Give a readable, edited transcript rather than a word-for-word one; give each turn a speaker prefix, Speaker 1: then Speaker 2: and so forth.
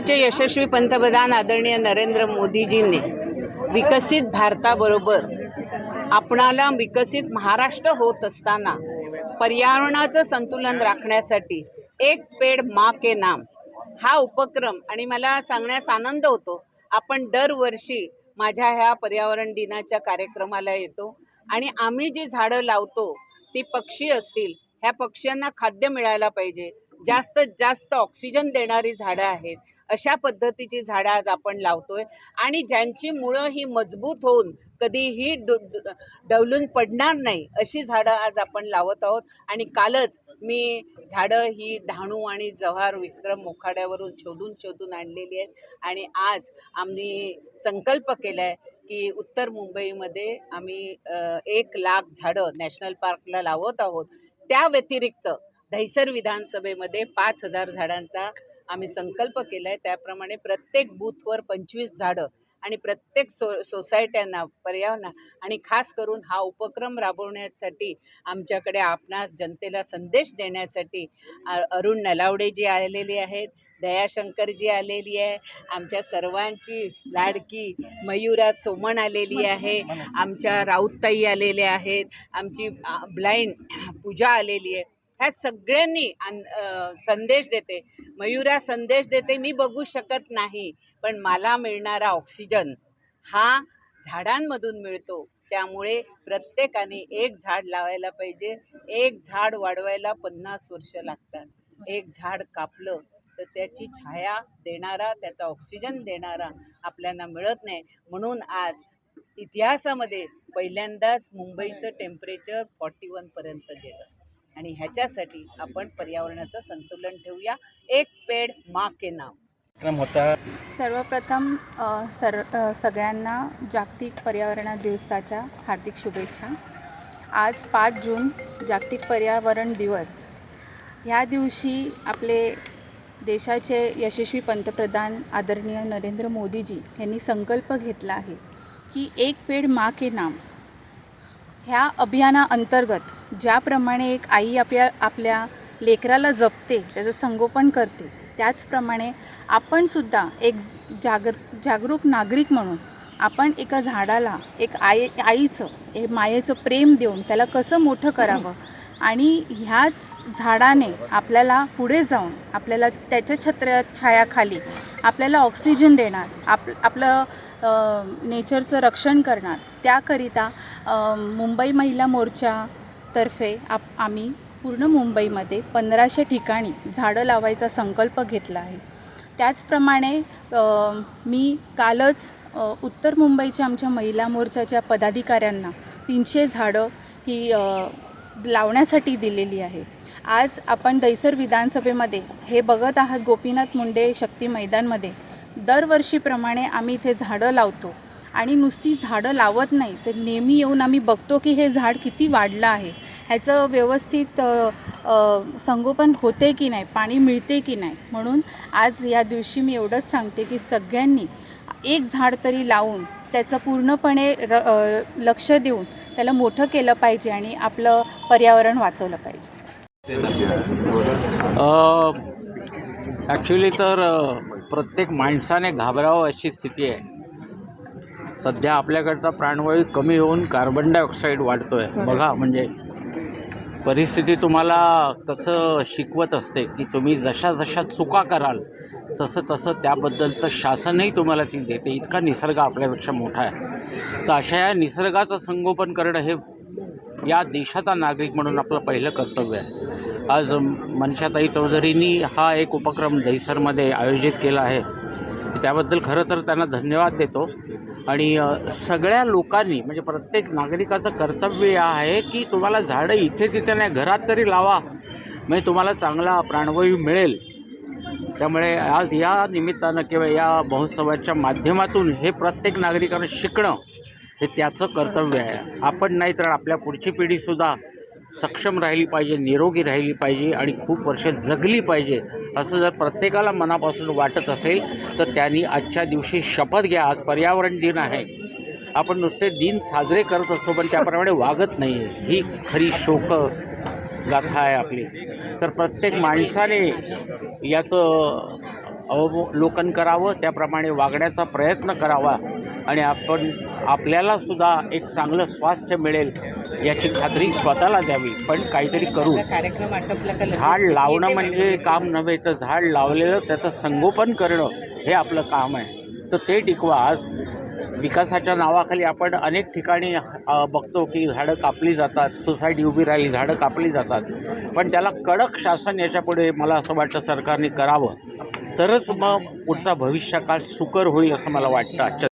Speaker 1: आमचे यशस्वी पंतप्रधान आदरणीय नरेंद्र मोदीजींनी विकसित भारताबरोबर आपणाला विकसित महाराष्ट्र होत असताना पर्यावरणाचं संतुलन राखण्यासाठी एक पेड़ माँ के नाम हा उपक्रम आणि मला सांगण्यास आनंद होतो। आपण दरवर्षी माझ्या ह्या पर्यावरण दिनाच्या कार्यक्रमाला येतो आणि आम्ही जी झाडं लावतो ती पक्षी असतील, ह्या पक्ष्यांना खाद्य मिळायला पाहिजे, जास्तीत जास्त ऑक्सिजन देणारी झाडं आहेत, अशा पद्धतीची झाडं आज आपण लावतोय आणि ज्यांची मुळं ही मजबूत होऊन कधीही डवलून पडणार नाही अशी झाडं आज आपण लावत आहोत। आणि कालच मी झाडं ही डहाणू आणि जव्हार विक्रम मोखाड्यावरून शोधून आणलेली आहेत आणि आज आम्ही संकल्प केला आहे की उत्तर मुंबईमध्ये आम्ही 1,00,000 झाडं नॅशनल पार्कला लावत आहोत। त्या व्यतिरिक्त दहिसर विधानसभेमध्ये 5,000 झाडांचा आम्ही संकल्प केला आहे। त्याप्रमाणे प्रत्येक बूथवर 25 झाडं आणि प्रत्येक सोसायट्यांना पर्यावरण आणि खास करून हा उपक्रम राबवण्यासाठी आमच्याकडे आपणास जनतेला संदेश देण्यासाठी अरुण नलावडेजी आलेले आहेत, दयाशंकरजी आलेली आहे, आमच्या सर्वांची लाडकी मयुरा सोमण आलेली आहे, आमच्या राऊतताई आलेल्या आहेत, आमची ब्लाइंड पूजा आलेली आहे। ह्या सगळ्यांनी संदेश देते, मयुरा संदेश देते, मी बघू शकत नाही पण मला मिळणारा ऑक्सिजन हा झाडांमधून मिळतो, त्यामुळे प्रत्येकाने एक झाड लावायला पाहिजे। एक झाड वाढवायला 50 वर्ष लागतात। एक झाड कापलं तर त्याची छाया देणारा, त्याचा ऑक्सिजन देणारा आपल्याला मिळत नाही। म्हणून आज इतिहासामध्ये पहिल्यांदाच मुंबईचं टेम्परेचर 41 पर्यंत गेलं आणि ह्याच्यासाठी आपण पर्यावरणाचं संतुलन ठेवूया। एक पेड़ माँ के नाम
Speaker 2: होता।
Speaker 3: सर्वप्रथम सगळ्यांना जागतिक पर्यावरण दिवसाच्या हार्दिक शुभेच्छा। आज 5 जून जागतिक पर्यावरण दिवस। ह्या दिवशी आपले देशाचे यशस्वी पंतप्रधान आदरणीय नरेंद्र मोदीजी यांनी संकल्प घेतला आहे की एक पेड़ माँ के नाम ह्या अभियानाअंतर्गत ज्याप्रमाणे एक आई आपल्या लेकराला जपते, त्याचं संगोपन करते, त्याचप्रमाणे आपण सुद्धा एक जागरूक नागरिक म्हणून आपण एका झाडाला एक आईचं एक मायेचं प्रेम देऊन त्याला कसं मोठं करावं आणि ह्याच झाडाने आपल्याला पुढे जाऊन आपल्याला त्याच्या छायाखाली आपल्याला ऑक्सिजन देणार, आपलं नेचरचं रक्षण करणार। त्याकरिता मुंबई महिला मोर्चातर्फे आम्ही पूर्ण मुंबईमध्ये 1500 ठिकाणी झाडं लावायचा संकल्प घेतला आहे। त्याचप्रमाणे मी कालच उत्तर मुंबईच्या आमच्या महिला मोर्चाच्या पदाधिकाऱ्यांना 300 झाडं ही लावण्यासाठी दिलेली आहे। आज आपण दहिसर विधानसभेमध्ये हे बघत आहात, गोपीनाथ मुंडे शक्ती मैदानमध्ये दरवर्षीप्रमाणे आम्ही इथे झाडं लावतो आणि नुसती झाडं लावत नाही तर नेहमी येऊन आम्ही बघतो की हे झाड किती वाढलं आहे, ह्याचं व्यवस्थित संगोपन होते की नाही, पाणी मिळते की नाही। म्हणून आज या दिवशी मी एवढंच सांगते की सगळ्यांनी एक झाड तरी लावून त्याचं पूर्णपणे लक्ष देऊन त्याला मोठं केलं पाहिजे आणि आपलं पर्यावरण वाचवलं पाहिजे।
Speaker 4: ॲक्च्युली तर प्रत्येक माणसाने घाबरावं अशी स्थिती आहे। सध्या आपल्याकडचा प्राणवायू कमी होऊन कार्बन डायऑक्साईड वाढतो आहे। बघा, म्हणजे परिस्थिती तुम्हाला कसं शिकवत असते की तुम्ही जशा चुका कराल तसं त्याबद्दलचं शासनही तुम्हाला ती देते। इतका निसर्ग आपल्यापेक्षा मोठा आहे। तर अशा या निसर्गाचं संगोपन करणं हे या देशाचा नागरिक म्हणून आपलं पहिलं कर्तव्य आहे। आज मनशाताई चौधरींनी हा एक उपक्रम दहिसरमध्ये आयोजित केला आहे, त्याबद्दल खरं तर त्यांना धन्यवाद देतो। आणि सगळ्या लोकांनी म्हणजे प्रत्येक नागरिकाचं कर्तव्य आहे की तुम्हाला झाडं इथे तिथे नाही, घरात तरी लावा, म्हणजे तुम्हाला चांगला प्राणवायू मिळेल। त्यामुळे आज या निमित्तानं किंवा या महोत्सवाच्या माध्यमातून हे प्रत्येक नागरिकानं शिकणं हे त्याचं कर्तव्य आहे। आपण नाही तर आपल्या पुढची पिढीसुद्धा सक्षम राहिली पाहिजे, निरोगी राहिली पाहिजे आणि खूप वर्ष जगली पाहिजे, असं जर प्रत्येकाला मनापासून वाटत असेल तर त्यांनी आजच्या दिवशी शपथ घ्या। आज पर्यावरण दिन आहे, आपण नुसते दिन साजरे करत असतो पण त्याप्रमाणे वागत नाही आहे, ही खरी शोकगाथा आहे आपली। तर प्रत्येक माणसाने याचं अवलोकन करावं, त्याप्रमाणे वागण्याचा प्रयत्न करावा आणि आपल्याला सुद्धा एक चांगलं स्वास्थ्य मिळेल याची खात्री स्वतःला द्यावी. पण काहीतरी करू.
Speaker 1: कार्यक्रम आटोपला का
Speaker 4: झाड लावणं म्हणजे काम नव्हे, तर झाड लावलेलं त्याचं संगोपन करणं हे आपलं काम आहे. तर ते टिकवा. आज विकासाच्या नावाखाली आपण अनेक ठिकाणी बघतो की झाडं कापली जातात, सोसायटी उभी राहिली, झाडं कापली जातात. पण त्याला कडक शासन याच्यापुढे मला असं वाटतं सरकारने करावं, तरच मग पुढचा भविष्यकाळ सुकर होईल असं मला वाटतं. आजच्या